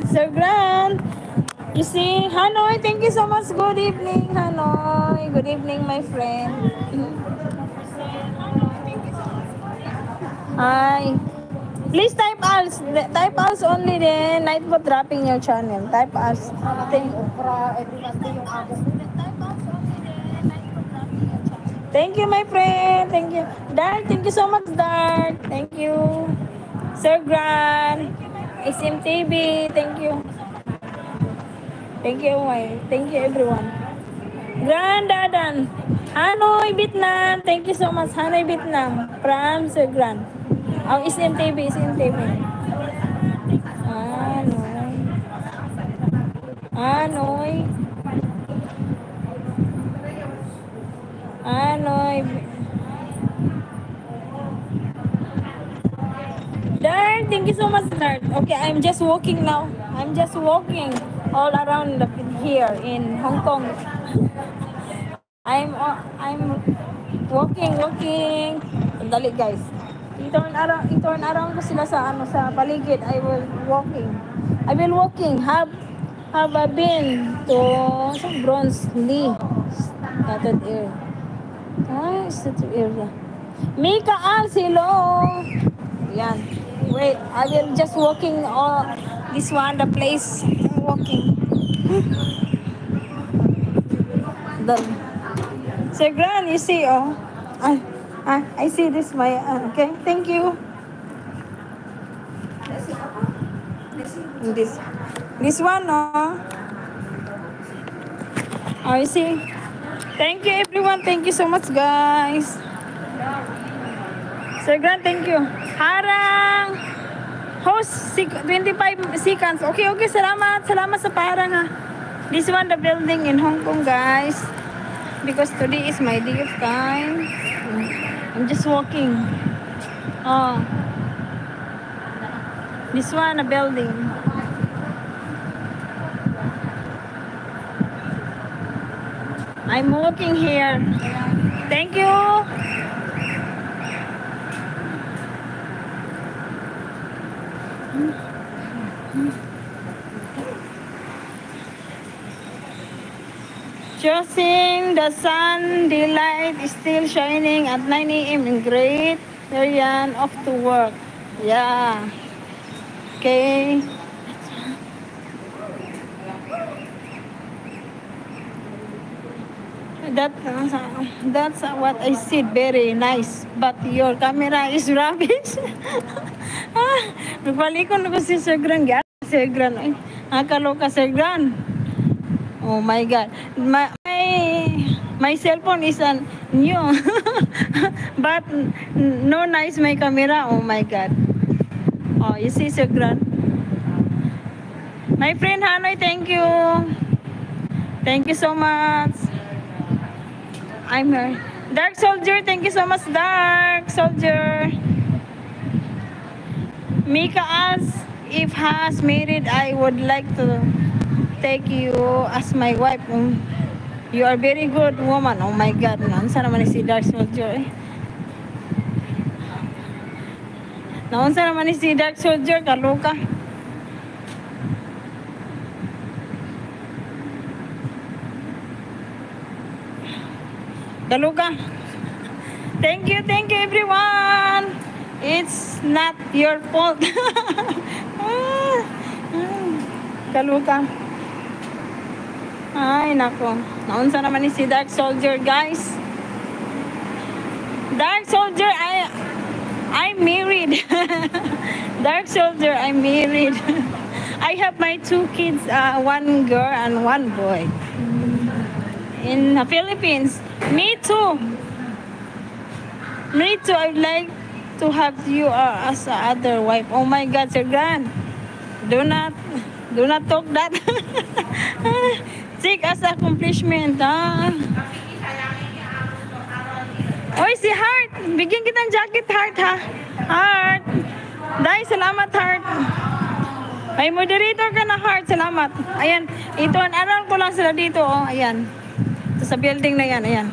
Sir Grant. You see, Hanoi, thank you so much. Good evening, Hanoi. Good evening, my friend. Hi. Please type us. Type us only then. Nightbot dropping your channel. Type us. Thank you, my friend. Thank you. Dart, thank you so much, Dart. Thank you. Sir Grant. SMTV, thank you. Thank you, thank you, everyone. Grand Dadan. Hanoi, Vietnam. Thank you so much. Hanoi, Vietnam. From Sir Grant. Oh, SMTV, SMTV. Hanoi. Hanoi. Hanoi. Dart, thank you so much, Dart. Okay, I'm just walking now. I'm just walking all around here in Hong Kong. I'm walking. Dali, guys. I-turn around ko sila sa paligid. I will walking. Have I been to some Bronze Lee? Started area. Started area. Mika Als, hello. Yan. Wait, I will just walking this one, the place. I'm walking. Sir Gran, you see, I see this, okay, thank you. This one, you see. Thank you, everyone. Thank you so much, guys. Sir Gran, thank you. Harang, host, 25 seconds. Okay, salamat sa parang, ha. This one, the building in Hong Kong, guys. Because today is my day of time. I'm just walking. This one, a building. I'm walking here. Thank you. Choosing the sun, the light is still shining at 9 a.m. in Great Herian, off to work. Yeah. Okay. That's what I said. Very nice. But your camera is rubbish. Nagpalikon ko si Sir Gran. Sir Gran. Nakaloka Sir Gran. Oh my God. My cell phone is new. But no nice my camera. Oh my God. Oh, you see Sir Gran. My friend Hanoi, thank you. Thank you so much. I'm here. Dark Soldier, thank you so much, Dark Soldier. Mika asks, if has married, I would like to take you as my wife. You are very good woman. Oh my God. Naunsa naman si Dark Soldier. Naunsa naman si Dark Soldier. Kaluka. Kaluka. Thank you everyone. It's not your fault. Kaluka. Ay, nako. Naunsa naman ni si Dark Soldier, guys. Dark Soldier, I'm married. Dark Soldier, I'm married. I have my 2 kids, one girl and one boy. In the Philippines. Me too. I'd like to have you as a other wife. Oh my God, Sir Gran. Do not talk that. Take as accomplishment, Oy, si Heart. Bigyan kitang jacket, Heart, ha? Heart. Dahil, salamat, Heart. May moderator ka na, Heart. Salamat. Ayan. Ito, aral ko lang sila dito, oh. Ayan. Ito sa building na yan, ayan.